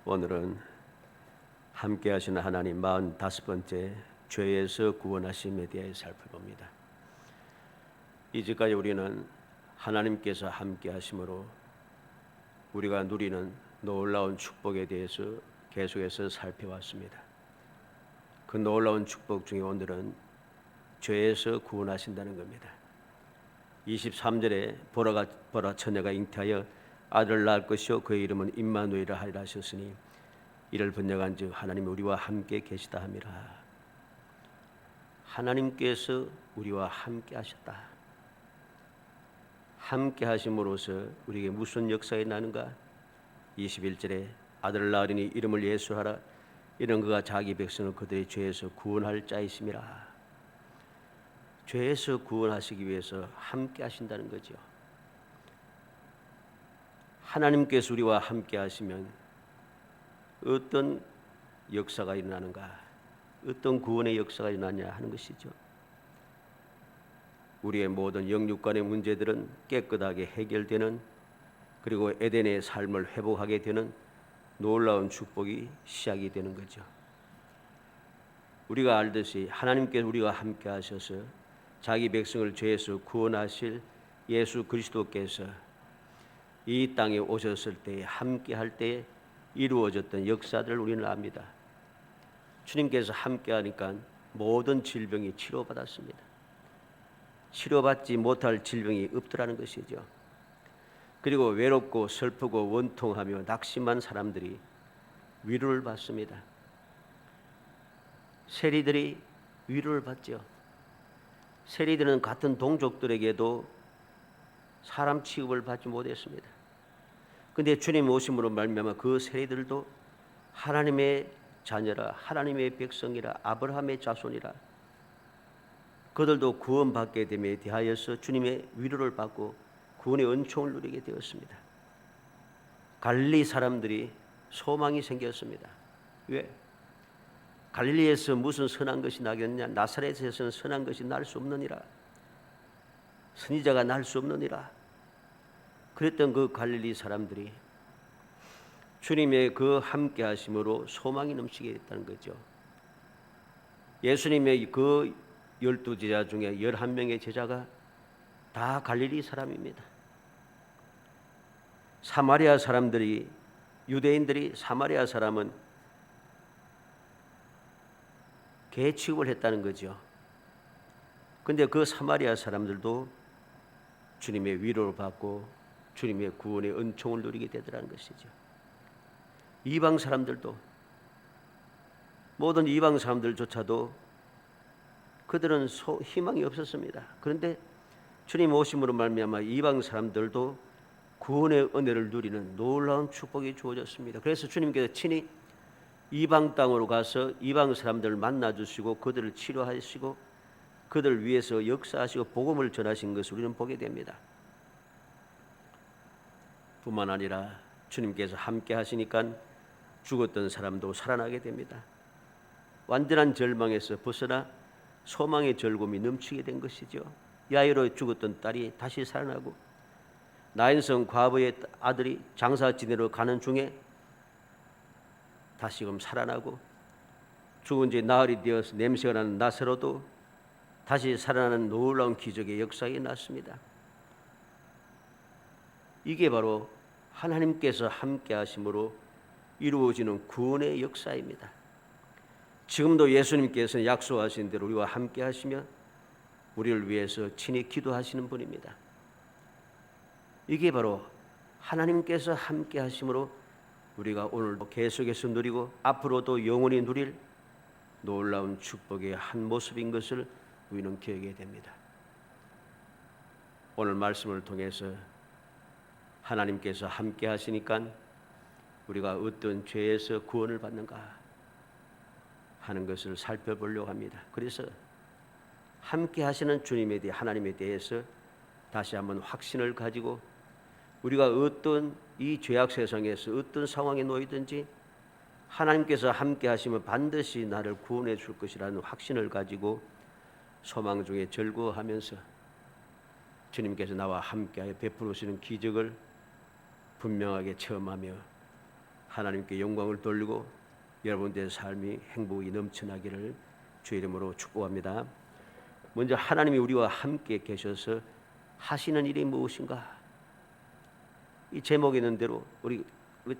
오늘은 함께 하시는 하나님 45번째 죄에서 구원하심에 대해 살펴봅니다. 이제까지 우리는 하나님께서 함께 하심으로 우리가 누리는 놀라운 축복에 대해서 계속해서 살펴왔습니다. 그 놀라운 축복 중에 오늘은 죄에서 구원하신다는 겁니다. 23절에 보라 처녀가 잉태하여 아들을 낳을 것이요 그의 이름은 임마누엘이라 하리라 하셨으니 이를 번역한즉 하나님이 우리와 함께 계시다 함이라. 하나님께서 우리와 함께 하셨다. 함께 하심으로써 우리에게 무슨 역사가 나는가? 21절에 아들을 낳으리니 이름을 예수하라. 이는 그가 자기 백성을 그들의 죄에서 구원할 자이심이라. 죄에서 구원하시기 위해서 함께 하신다는 거죠. 하나님께서 우리와 함께 하시면 어떤 역사가 일어나는가? 어떤 구원의 역사가 일어나냐 하는 것이죠. 우리의 모든 영육간의 문제들은 깨끗하게 해결되는, 그리고 에덴의 삶을 회복하게 되는 놀라운 축복이 시작이 되는 거죠. 우리가 알듯이 하나님께서 우리와 함께 하셔서 자기 백성을 죄에서 구원하실 예수 그리스도께서 이 땅에 오셨을 때에 함께 할 때에 이루어졌던 역사들을 우리는 압니다. 주님께서 함께 하니까 모든 질병이 치료받았습니다. 치료받지 못할 질병이 없더라는 것이죠. 그리고 외롭고 슬프고 원통하며 낙심한 사람들이 위로를 받습니다. 세리들이 위로를 받죠. 세리들은 같은 동족들에게도 사람 취급을 받지 못했습니다. 그런데 주님 오심으로 말미암아 그 세리들도 하나님의 자녀라, 하나님의 백성이라, 아브라함의 자손이라, 그들도 구원받게 됨에 대하여서 주님의 위로를 받고 구원의 은총을 누리게 되었습니다. 갈릴리 사람들이 소망이 생겼습니다. 왜? 갈릴리에서 무슨 선한 것이 나겠느냐? 나사렛에서는 선한 것이 날 수 없느니라. 선지자가 날 수 없느니라. 그랬던 그 갈릴리 사람들이 주님의 그 함께 하심으로 소망이 넘치게 됐다는 거죠. 예수님의 그 12제자 중에 11명의 제자가 다 갈릴리 사람입니다. 사마리아 사람들이, 유대인들이 사마리아 사람은 개 취급을 했다는 거죠. 그런데 그 사마리아 사람들도 주님의 위로를 받고 주님의 구원의 은총을 누리게 되더라는 것이죠. 이방 사람들도, 모든 이방 사람들조차도 그들은 희망이 없었습니다. 그런데 주님 오심으로 말미암아 이방 사람들도 구원의 은혜를 누리는 놀라운 축복이 주어졌습니다. 그래서 주님께서 친히 이방 땅으로 가서 이방 사람들을 만나주시고 그들을 치료하시고 그들을 위해서 역사하시고 복음을 전하신 것을 우리는 보게 됩니다. 뿐만 아니라 주님께서 함께 하시니까 죽었던 사람도 살아나게 됩니다. 완전한 절망에서 벗어나 소망의 절금이 넘치게 된 것이죠. 야이로 죽었던 딸이 다시 살아나고, 나인성 과부의 아들이 장사 지내러 가는 중에 다시금 살아나고, 죽은 지 나흘이 되어서 냄새가 나는 나사로도 다시 살아나는 놀라운 기적의 역사가 났습니다. 이게 바로 하나님께서 함께 하심으로 이루어지는 구원의 역사입니다. 지금도 예수님께서 약속하신 대로 우리와 함께 하시며 우리를 위해서 친히 기도하시는 분입니다. 이게 바로 하나님께서 함께 하심으로 우리가 오늘도 계속해서 누리고 앞으로도 영원히 누릴 놀라운 축복의 한 모습인 것을 우리는 기억해야 됩니다. 오늘 말씀을 통해서 하나님께서 함께 하시니까 우리가 어떤 죄에서 구원을 받는가 하는 것을 살펴보려고 합니다. 그래서 함께 하시는 주님에 대해, 하나님에 대해서 다시 한번 확신을 가지고 우리가 어떤 이 죄악 세상에서 어떤 상황에 놓이든지 하나님께서 함께 하시면 반드시 나를 구원해 줄 것이라는 확신을 가지고 소망 중에 절구하면서 주님께서 나와 함께하여 베풀으시는 기적을 분명하게 체험하며 하나님께 영광을 돌리고 여러분들의 삶이 행복이 넘쳐나기를 주의 이름으로 축복합니다. 먼저 하나님이 우리와 함께 계셔서 하시는 일이 무엇인가? 이 제목에 있는 대로 우리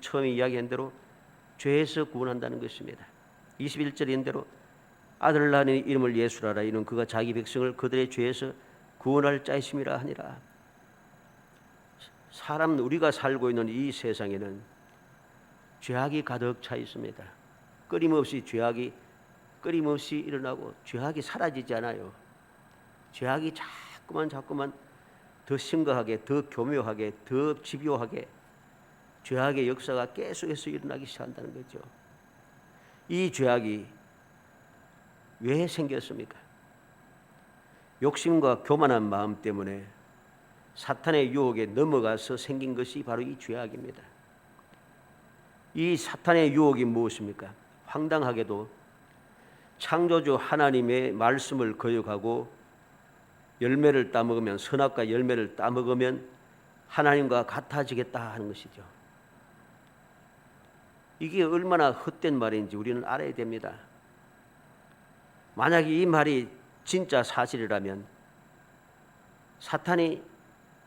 처음에 이야기한 대로 죄에서 구원한다는 것입니다. 21절인 대로 아들 낳은 이름을 예수라라. 이는 그가 자기 백성을 그들의 죄에서 구원할 자이심이라 하니라. 사람 우리가 살고 있는 이 세상에는 죄악이 가득 차 있습니다. 끊임없이 죄악이 끊임없이 일어나고 죄악이 사라지지 않아요. 죄악이 자꾸만 더 심각하게, 더 교묘하게, 더 집요하게 죄악의 역사가 계속해서 일어나기 시작한다는 거죠. 이 죄악이 왜 생겼습니까? 욕심과 교만한 마음 때문에 사탄의 유혹에 넘어가서 생긴 것이 바로 이 죄악입니다. 이 사탄의 유혹이 무엇입니까? 황당하게도 창조주 하나님의 말씀을 거역하고 열매를 따먹으면, 선악과 열매를 따먹으면 하나님과 같아지겠다 하는 것이죠. 이게 얼마나 헛된 말인지 우리는 알아야 됩니다. 만약에 이 말이 진짜 사실이라면 사탄이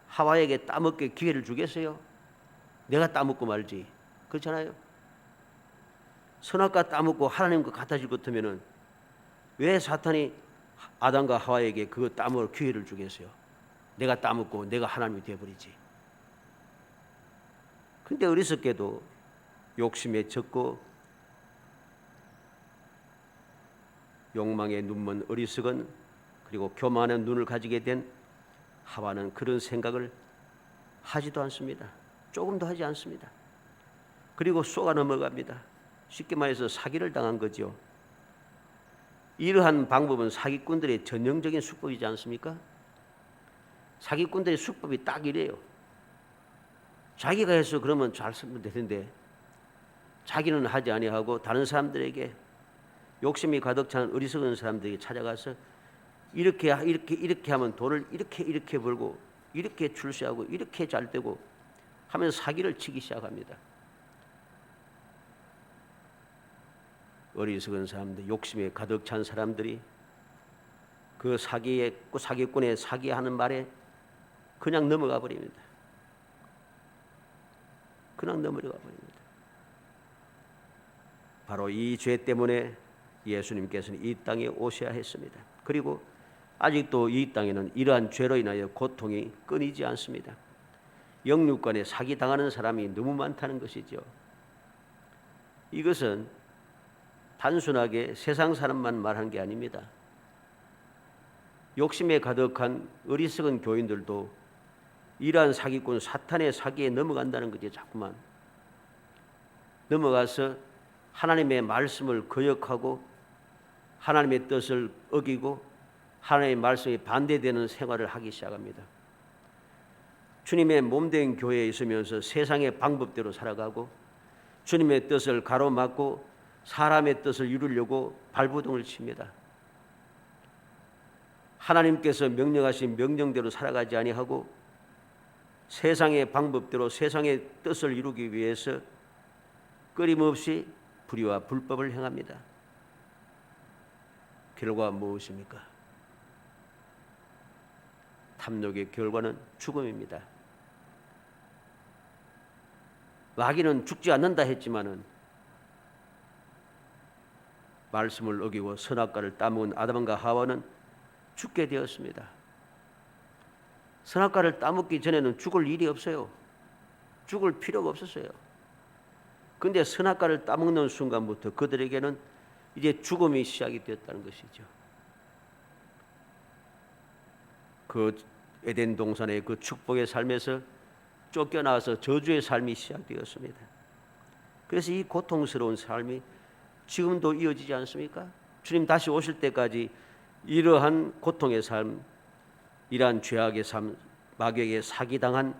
하와에게 따먹게 기회를 주겠어요? 내가 따먹고 말지. 그렇잖아요. 선악과 따먹고 하나님과 같아질 것 같으면 왜 사탄이 아담과 하와에게 그거 따먹을 기회를 주겠어요? 내가 따먹고 내가 하나님이 되어버리지. 근데 어리석게도 욕심에 젖고 욕망에 눈먼 어리석은, 그리고 교만한 눈을 가지게 된 하와는 그런 생각을 하지도 않습니다. 조금도 하지 않습니다. 그리고 속아 넘어갑니다. 쉽게 말해서 사기를 당한 거죠. 이러한 방법은 사기꾼들의 전형적인 수법이지 않습니까? 사기꾼들의 수법이 딱 이래요. 자기가 해서 그러면 잘 쓰면 되는데 자기는 하지 아니하고 다른 사람들에게, 욕심이 가득 찬 어리석은 사람들에게 찾아가서 이렇게 하면 돈을 이렇게 벌고 이렇게 출세하고 이렇게 잘 되고 하면서 사기를 치기 시작합니다. 어리석은 사람들, 욕심에 가득 찬 사람들이 그 사기꾼의 사기하는 말에 그냥 넘어가 버립니다. 그냥 넘어가 버립니다. 바로 이 죄 때문에 예수님께서는 이 땅에 오셔야 했습니다. 그리고 아직도 이 땅에는 이러한 죄로 인하여 고통이 끊이지 않습니다. 영육간에 사기당하는 사람이 너무 많다는 것이죠. 이것은 단순하게 세상 사람만 말한 게 아닙니다. 욕심에 가득한 어리석은 교인들도 이러한 사기꾼 사탄의 사기에 넘어간다는 거죠. 자꾸만 넘어가서 하나님의 말씀을 거역하고 하나님의 뜻을 어기고 하나님의 말씀에 반대되는 생활을 하기 시작합니다. 주님의 몸된 교회에 있으면서 세상의 방법대로 살아가고 주님의 뜻을 가로막고 사람의 뜻을 이루려고 발버둥을 칩니다. 하나님께서 명령하신 명령대로 살아가지 아니하고 세상의 방법대로 세상의 뜻을 이루기 위해서 끊임없이 불의와 불법을 행합니다. 결과 무엇입니까? 탐욕의 결과는 죽음입니다. 마귀는 죽지 않는다 했지만은 말씀을 어기고 선악과를 따먹은 아담과 하와는 죽게 되었습니다. 선악과를 따먹기 전에는 죽을 일이 없어요. 죽을 필요가 없었어요. 그런데 선악과를 따먹는 순간부터 그들에게는 이제 죽음이 시작이 되었다는 것이죠. 그 에덴 동산의 그 축복의 삶에서 쫓겨나와서 저주의 삶이 시작되었습니다. 그래서 이 고통스러운 삶이 지금도 이어지지 않습니까? 주님 다시 오실 때까지 이러한 고통의 삶, 이러한 죄악의 삶, 마귀에게 사기당한,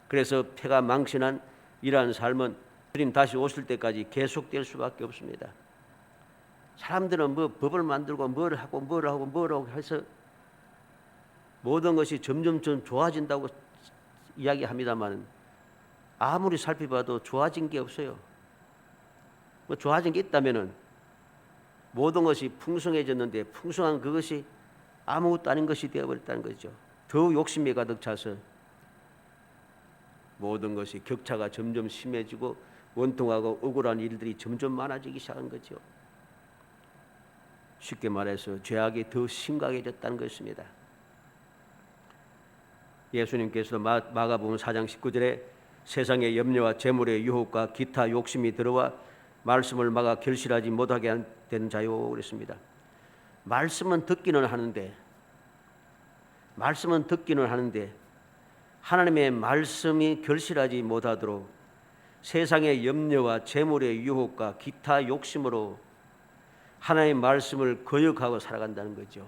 그래서 폐가 망신한 이러한 삶은 주님 다시 오실 때까지 계속될 수밖에 없습니다. 사람들은 뭐 법을 만들고 뭘 하고 해서 모든 것이 점점 좋아진다고 이야기합니다만 아무리 살펴봐도 좋아진 게 없어요. 뭐 좋아진 게 있다면은 모든 것이 풍성해졌는데 풍성한 그것이 아무것도 아닌 것이 되어버렸다는 거죠. 더욱 욕심이 가득 차서 모든 것이 격차가 점점 심해지고 원통하고 억울한 일들이 점점 많아지기 시작한 거죠. 쉽게 말해서 죄악이 더 심각해졌다는 것입니다. 예수님께서도 마가복음 4장 19절에 세상의 염려와 재물의 유혹과 기타 욕심이 들어와 말씀을 막아 결실하지 못하게 된 자요 그랬습니다. 말씀은 듣기는 하는데 하나님의 말씀이 결실하지 못하도록 세상의 염려와 재물의 유혹과 기타 욕심으로 하나님의 말씀을 거역하고 살아간다는 거죠.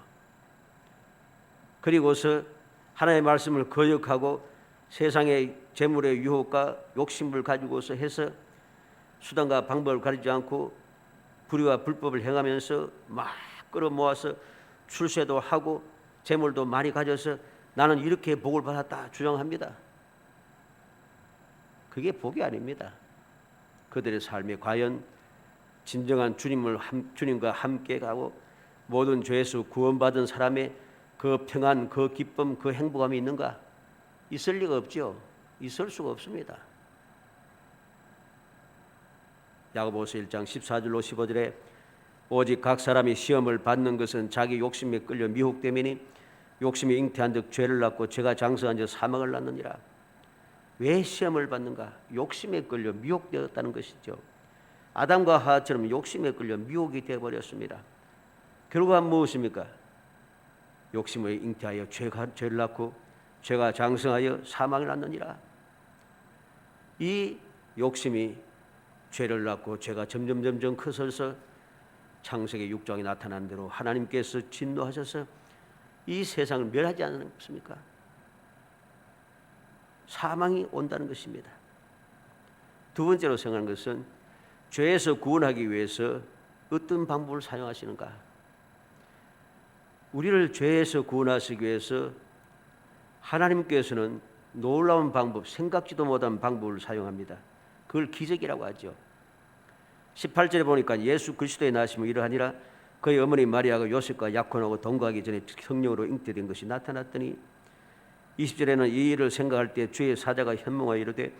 그리고서 하나님의 말씀을 거역하고 세상의 재물의 유혹과 욕심을 가지고서 해서 수단과 방법을 가리지 않고 불의와 불법을 행하면서 막 끌어모아서 출세도 하고 재물도 많이 가져서 나는 이렇게 복을 받았다 주장합니다. 그게 복이 아닙니다. 그들의 삶이 과연 진정한 주님과 함께 가고 모든 죄에서 구원받은 사람의 그 평안, 그 기쁨, 그 행복함이 있는가? 있을 리가 없죠. 있을 수가 없습니다. 야고보서 1장 14절로 15절에 오직 각 사람이 시험을 받는 것은 자기 욕심에 끌려 미혹되매니 욕심이 잉태한 즉 죄를 낳고 죄가 장성한 즉 사망을 낳느니라. 왜 시험을 받는가? 욕심에 끌려 미혹되었다는 것이죠. 아담과 하와처럼 욕심에 끌려 미혹이 되어버렸습니다. 결과는 무엇입니까? 욕심을 잉태하여 죄를 낳고 죄가 장성하여 사망을 낳느니라. 이 욕심이 죄를 낳고 죄가 점점 커서서 창세기 6장에 나타난 대로 하나님께서 진노하셔서 이 세상을 멸하지 않습니까? 사망이 온다는 것입니다. 두 번째로 생각하는 것은 죄에서 구원하기 위해서 어떤 방법을 사용하시는가? 우리를 죄에서 구원하시기 위해서 하나님께서는 놀라운 방법, 생각지도 못한 방법을 사용합니다. 그걸 기적이라고 하죠. 18절에 보니까 예수 그리스도의 나심은 이러하니라. 그의 어머니 마리아가 요셉과 약혼하고 동거하기 전에 성령으로 잉태된 것이 나타났더니 20절에는 이 일을 생각할 때 주의 사자가 현몽하여 이르되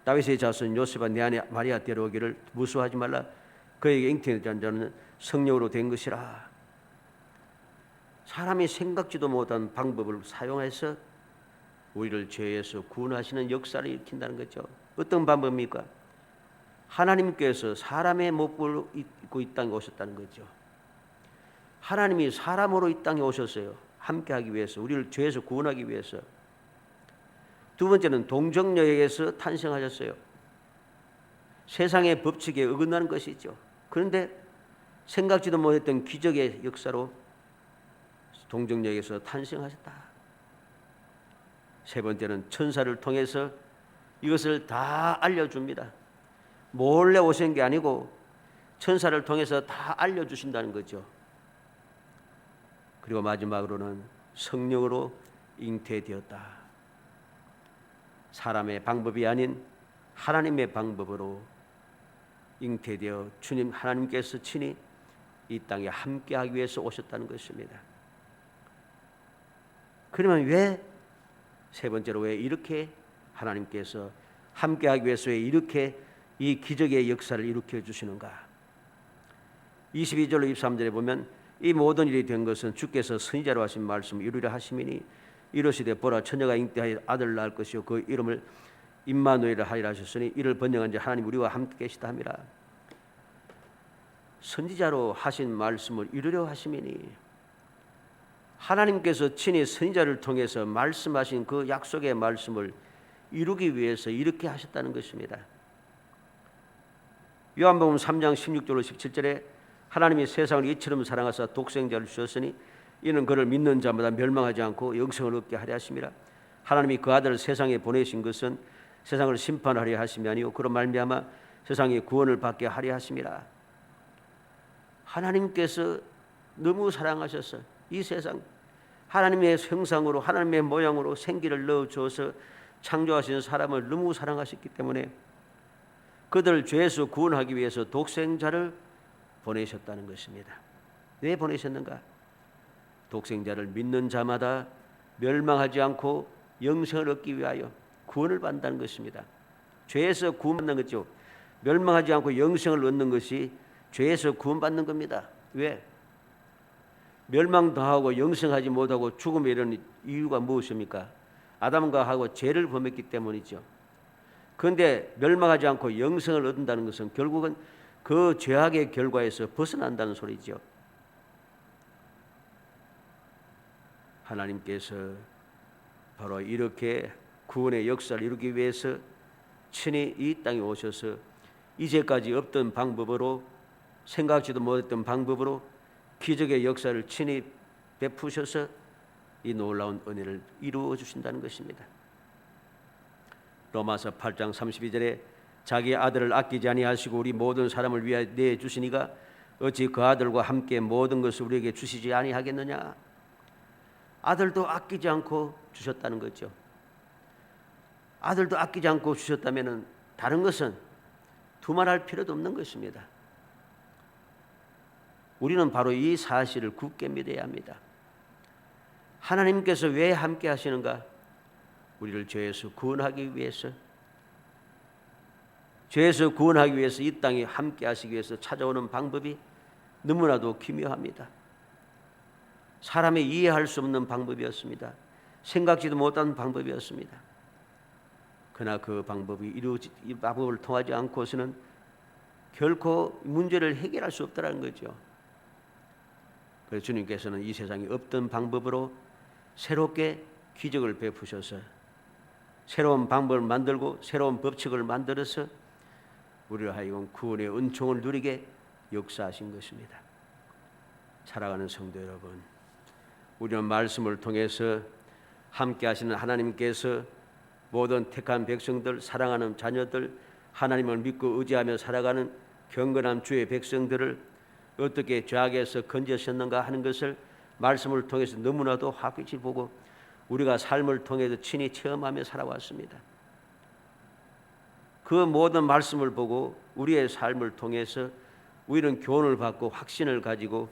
다윗의 자손 요셉아 내 안에 마리아 데려오기를 무수하지 말라. 그에게 잉태된 자는 성령으로 된 것이라. 사람이 생각지도 못한 방법을 사용해서 우리를 죄에서 구원하시는 역사를 일으킨다는 거죠. 어떤 방법입니까? 하나님께서 사람의 모습을 입고 이 땅에 오셨다는 거죠. 하나님이 사람으로 이 땅에 오셨어요. 함께하기 위해서, 우리를 죄에서 구원하기 위해서. 두 번째는 동정녀에게서 탄생하셨어요. 세상의 법칙에 어긋나는 것이죠. 그런데 생각지도 못했던 기적의 역사로 동정녀에게서 탄생하셨다. 세 번째는 천사를 통해서 이것을 다 알려줍니다. 몰래 오신 게 아니고 천사를 통해서 다 알려주신다는 거죠. 그리고 마지막으로는 성령으로 잉태되었다. 사람의 방법이 아닌 하나님의 방법으로 잉태되어 주님 하나님께서 친히 이 땅에 함께하기 위해서 오셨다는 것입니다. 그러면 왜 세 번째로 왜 이렇게 하나님께서 함께하기 위해서 왜 이렇게 이 기적의 역사를 일으켜 주시는가? 22절로 23절에 보면 이 모든 일이 된 것은 주께서 선지자로 하신 말씀을 이루려 하심이니 이르시되 보라 처녀가 잉태하여 아들을 낳을 것이요 그 이름을 임마누엘이라 하리라 하셨으니 이를 번영한 자 하나님 우리와 함께 계시다 함이라. 선지자로 하신 말씀을 이루려 하심이니 하나님께서 친히 선지자를 통해서 말씀하신 그 약속의 말씀을 이루기 위해서 이렇게 하셨다는 것입니다. 요한복음 3장 16절로 17절에 하나님이 세상을 이처럼 사랑하사 독생자를 주셨으니 이는 그를 믿는 자마다 멸망하지 않고 영생을 얻게 하려 하심이라. 하나님이 그 아들을 세상에 보내신 것은 세상을 심판하려 하심이 아니요 그로 말미암아 세상이 구원을 받게 하려 하심이라. 하나님께서 너무 사랑하셔서 이 세상 하나님의 형상으로 하나님의 모양으로 생기를 넣어줘서 창조하신 사람을 너무 사랑하셨기 때문에 그들을 죄에서 구원하기 위해서 독생자를 보내셨다는 것입니다. 왜 보내셨는가? 독생자를 믿는 자마다 멸망하지 않고 영생을 얻기 위하여 구원을 받는다는 것입니다. 죄에서 구원받는 거죠. 멸망하지 않고 영생을 얻는 것이 죄에서 구원받는 겁니다. 왜? 멸망당하고 영생하지 못하고 죽음에 이르는 이유가 무엇입니까? 아담과 하고 죄를 범했기 때문이죠. 그런데 멸망하지 않고 영생을 얻는다는 것은 결국은 그 죄악의 결과에서 벗어난다는 소리죠. 하나님께서 바로 이렇게 구원의 역사를 이루기 위해서 친히 이 땅에 오셔서 이제까지 없던 방법으로, 생각지도 못했던 방법으로 기적의 역사를 친히 베푸셔서 이 놀라운 은혜를 이루어 주신다는 것입니다. 로마서 8장 32절에 자기 아들을 아끼지 아니하시고 우리 모든 사람을 위하여 내주시니가 어찌 그 아들과 함께 모든 것을 우리에게 주시지 아니하겠느냐. 아들도 아끼지 않고 주셨다는 거죠. 아들도 아끼지 않고 주셨다면 다른 것은 두말할 필요도 없는 것입니다. 우리는 바로 이 사실을 굳게 믿어야 합니다. 하나님께서 왜 함께 하시는가? 우리를 죄에서 구원하기 위해서, 죄에서 구원하기 위해서 이 땅에 함께 하시기 위해서 찾아오는 방법이 너무나도 기묘합니다. 사람이 이해할 수 없는 방법이었습니다. 생각지도 못한 방법이었습니다. 그러나 그 방법이 이 방법을 통하지 않고서는 결코 문제를 해결할 수 없다는 거죠. 그래서 주님께서는 이 세상에 없던 방법으로 새롭게 기적을 베푸셔서 새로운 방법을 만들고 새로운 법칙을 만들어서 우리를 하여금 구원의 은총을 누리게 역사하신 것입니다. 사랑하는 성도 여러분, 우리는 말씀을 통해서 함께 하시는 하나님께서 모든 택한 백성들, 사랑하는 자녀들, 하나님을 믿고 의지하며 살아가는 경건한 주의 백성들을 어떻게 죄악에서 건지셨는가 하는 것을 말씀을 통해서 너무나도 확실히 보고 우리가 삶을 통해서 친히 체험하며 살아왔습니다. 그 모든 말씀을 보고 우리의 삶을 통해서 우리는 교훈을 받고 확신을 가지고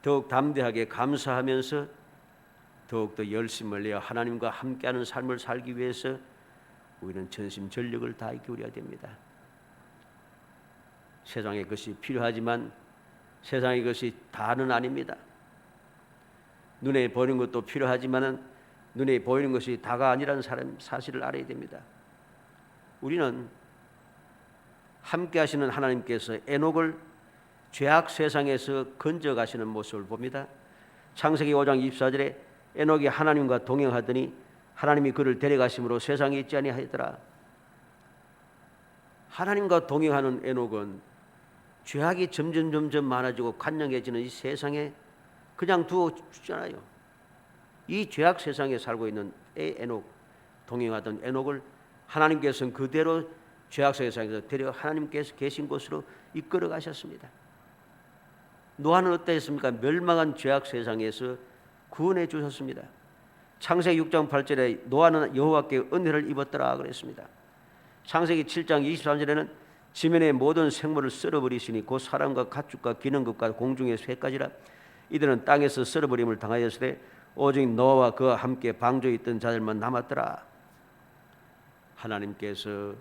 더욱 담대하게 감사하면서 더욱더 열심을 내어 하나님과 함께하는 삶을 살기 위해서 우리는 전심전력을 다해 기울여야 됩니다. 세상에 그것이 필요하지만 세상의 것이 다는 아닙니다. 눈에 보이는 것도 필요하지만 눈에 보이는 것이 다가 아니라는 사실을 알아야 됩니다. 우리는 함께 하시는 하나님께서 에녹을 죄악 세상에서 건져가시는 모습을 봅니다. 창세기 5장 24절에 에녹이 하나님과 동행하더니 하나님이 그를 데려가심으로 세상에 있지 아니하더라. 하나님과 동행하는 에녹은 죄악이 점점 많아지고 관영해지는 이 세상에 그냥 두어 주잖아요. 이 죄악 세상에 살고 있는 에녹, 동행하던 에녹을 하나님께서는 그대로 죄악 세상에서 데려 하나님께서 계신 곳으로 이끌어 가셨습니다. 노아는 어땠습니까? 멸망한 죄악 세상에서 구원해 주셨습니다. 창세기 6장 8절에 노아는 여호와께 은혜를 입었더라 그랬습니다. 창세기 7장 23절에는 지면의 모든 생물을 썰어버리시니 곧 사람과 가축과 기는 것과 공중의 새까지라. 이들은 땅에서 썰어버림을 당하였으되 오직 노아와 그와 함께 방주에 있던 자들만 남았더라. 하나님께서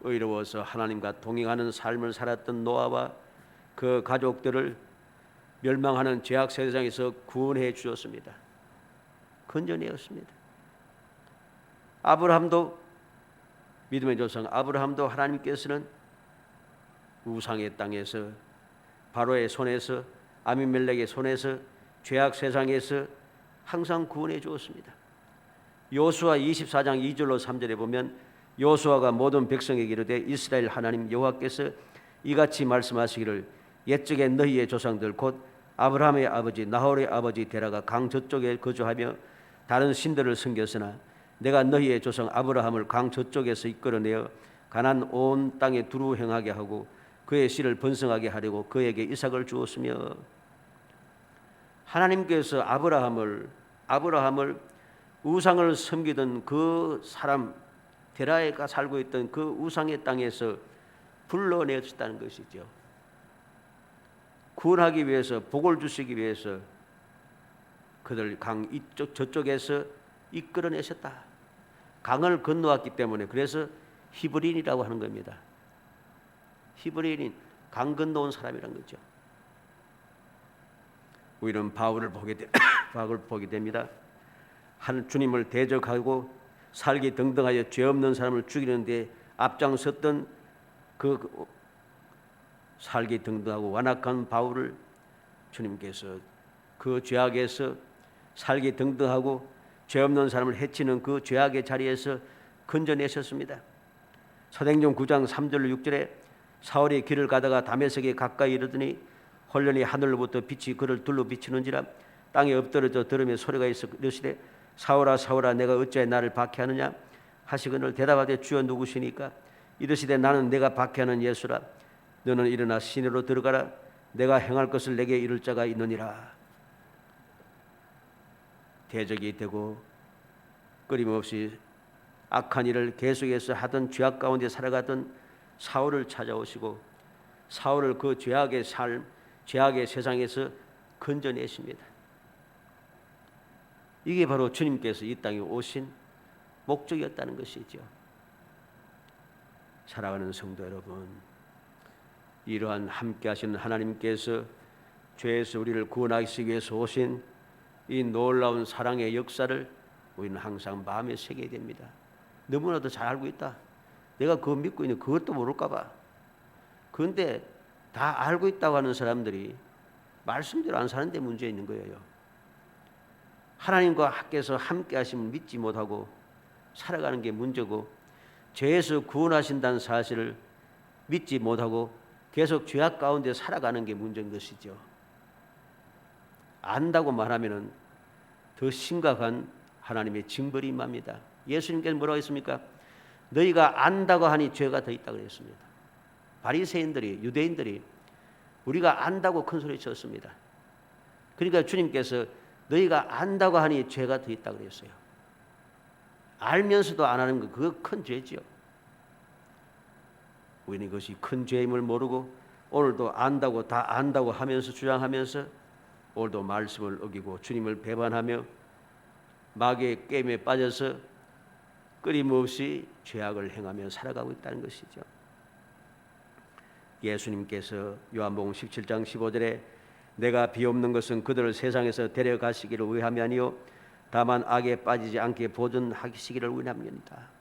의로워서 하나님과 동행하는 삶을 살았던 노아와 그 가족들을 멸망하는 죄악 세상에서 구원해 주셨습니다. 건져내었습니다. 아브라함도, 믿음의 조상 아브라함도 하나님께서는 우상의 땅에서, 바로의 손에서, 아비멜렉의 손에서, 죄악 세상에서 항상 구원해 주었습니다. 요수아 24장 2절로 3절에 보면 요수아가 모든 백성에게 이르되 이스라엘 하나님 여호와께서 이같이 말씀하시기를 옛적에 너희의 조상들 곧 아브라함의 아버지 나홀의 아버지 데라가 강 저쪽에 거주하며 다른 신들을 섬겼으나 내가 너희의 조상 아브라함을 강 저쪽에서 이끌어내어 가나안 온 땅에 두루 행하게 하고 그의 씨를 번성하게 하려고 그에게 이삭을 주었으며. 하나님께서 아브라함을 우상을 섬기던 그 사람 데라에가 살고 있던 그 우상의 땅에서 불러내셨다는 것이죠. 구원하기 위해서, 복을 주시기 위해서 그들 강 이쪽 저쪽에서 이끌어내셨다. 강을 건너왔기 때문에 그래서 히브리인이라고 하는 겁니다. 히브리인인 강 건너온 사람이란 거죠. 우리는 바울을 보게 됩니다. 한 주님을 대적하고 살기 등등하여 죄 없는 사람을 죽이는데 앞장섰던 그 살기 등등하고 완악한 바울을 주님께서 그 죄악에서 살기 등등하고 죄 없는 사람을 해치는 그 죄악의 자리에서 건져내셨습니다. 사도행전 9장 3절로 6절에 사울이 길을 가다가 다메섹에 가까이 이르더니 홀련히 하늘로부터 빛이 그를 둘러 비치는지라 땅에 엎드러져 들으며 소리가 있어 이르시되 사울아 사울아 내가 어찌하여 나를 박해하느냐 하시거늘 대답하되 주여 누구시니까 이르시되 나는 내가 박해하는 예수라 너는 일어나 시내로 들어가라 내가 행할 것을 내게 이룰 자가 있느니라. 대적이 되고 끊임없이 악한 일을 계속해서 하던 죄악 가운데 살아가던 사울을 찾아오시고 사울을 그 죄악의 삶, 죄악의 세상에서 건져내십니다. 이게 바로 주님께서 이 땅에 오신 목적이었다는 것이죠. 사랑하는 성도 여러분, 이러한 함께 하시는 하나님께서 죄에서 우리를 구원하시기 위해서 오신 이 놀라운 사랑의 역사를 우리는 항상 마음에 새겨야 됩니다. 너무나도 잘 알고 있다. 내가 그거 믿고 있는 그것도 모를까 봐. 그런데 다 알고 있다고 하는 사람들이 말씀대로 안 사는 데 문제 있는 거예요. 하나님과 함께서 함께 하심을 믿지 못하고 살아가는 게 문제고 죄에서 구원하신다는 사실을 믿지 못하고 계속 죄악 가운데 살아가는 게 문제인 것이죠. 안다고 말하면 더 심각한 하나님의 징벌이 임합니다. 예수님께서 뭐라고 했습니까? 너희가 안다고 하니 죄가 더 있다고 그랬습니다. 바리새인들이 유대인들이 우리가 안다고 큰 소리 쳤습니다. 그러니까 주님께서 너희가 안다고 하니 죄가 더 있다고 그랬어요. 알면서도 안 하는 거 그거 큰 죄지요. 우리는 그것이 큰 죄임을 모르고 오늘도 안다고 다 안다고 하면서 주장하면서 오늘도 말씀을 어기고 주님을 배반하며 마귀의 게임에 빠져서 끊임없이 죄악을 행하며 살아가고 있다는 것이죠. 예수님께서 요한복음 17장 15절에 내가 비옵는 것은 그들을 세상에서 데려가시기를 위함이 아니요 다만 악에 빠지지 않게 보존하시기를 위함이니라.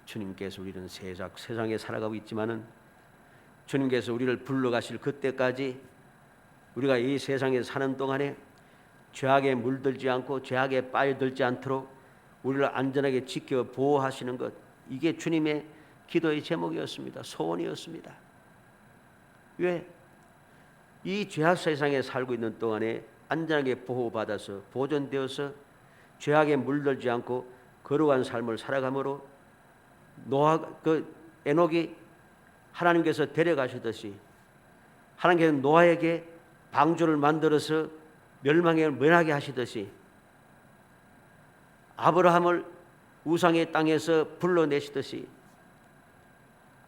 주님께서 우리는 세상에 살아가고 있지만은 주님께서 우리를 불러가실 그때까지 우리가 이 세상에 사는 동안에 죄악에 물들지 않고 죄악에 빠져들지 않도록 우리를 안전하게 지켜 보호하시는 것, 이게 주님의 기도의 제목이었습니다. 소원이었습니다. 왜? 이 죄악 세상에 살고 있는 동안에 안전하게 보호받아서 보존되어서 죄악에 물들지 않고 거룩한 삶을 살아감으로 에녹이 하나님께서 데려가시듯이 하나님께서 노아에게 방주를 만들어서 멸망하게 하시듯이 아브라함을 우상의 땅에서 불러내시듯이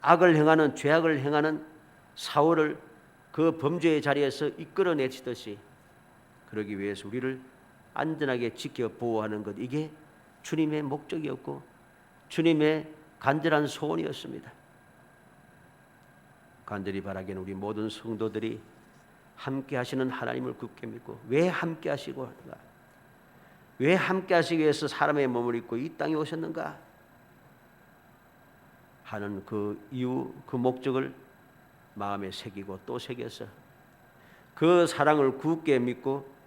악을 행하는 죄악을 행하는 사울을 그 범죄의 자리에서 이끌어내시듯이 그러기 위해서 우리를 안전하게 지켜 보호하는 것, 이게 주님의 목적이었고 주님의 간절한 소원이었습니다. 간절히 바라기는 우리 모든 성도들이 함께 하시는 하나님을 굳게 믿고 왜 함께 하시고 하는가? 왜 함께 하시기 위해서 사람의 몸을 입고 이 땅에 오셨는가? 하는 그 이유, 그 목적을 마음에 새기고 또 새겨서 그 사랑을 굳게 믿고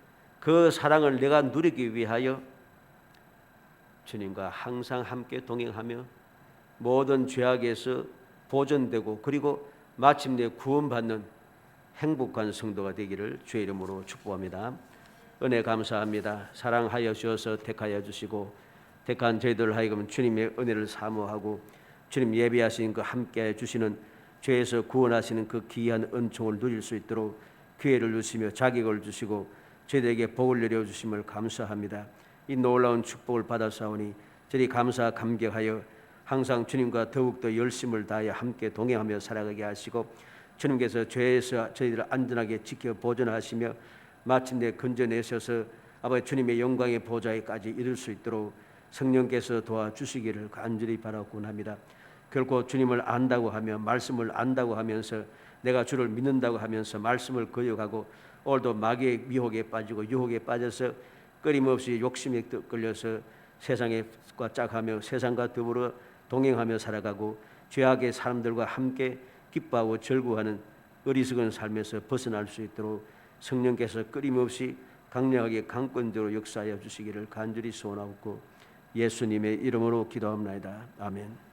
그 사랑을 내가 누리기 위하여 주님과 항상 함께 동행하며 모든 죄악에서 보존되고 그리고 마침내 구원받는 행복한 성도가 되기를 주의 이름으로 축복합니다. 은혜 감사합니다. 사랑하여 주셔서 택하여 주시고 택한 저희들 하여금 주님의 은혜를 사모하고 주님 예비하신 그 함께 주시는 죄에서 구원하시는 그 귀한 은총을 누릴 수 있도록 기회를 주시며 자격을 주시고 저희들에게 복을 내려주심을 감사합니다. 이 놀라운 축복을 받아사오니 저희 감사 감격하여 항상 주님과 더욱더 열심을 다해 함께 동행하며 살아가게 하시고 주님께서 죄에서 저희들을 안전하게 지켜 보존하시며 마침내 건져내셔서 아버지 주님의 영광의 보좌에까지 이룰 수 있도록 성령께서 도와주시기를 간절히 바라곤 합니다. 결코 주님을 안다고 하며 말씀을 안다고 하면서 내가 주를 믿는다고 하면서 말씀을 거역하고 오늘도 마귀의 미혹에 빠지고 유혹에 빠져서 끊임없이 욕심에 끌려서 세상과 짝하며 세상과 더불어 동행하며 살아가고 죄악의 사람들과 함께 기뻐하고 즐거워하는 어리석은 삶에서 벗어날 수 있도록 성령께서 끊임없이 강력하게 강권적으로 역사하여 주시기를 간절히 소원하옵고 예수님의 이름으로 기도합나이다. 아멘.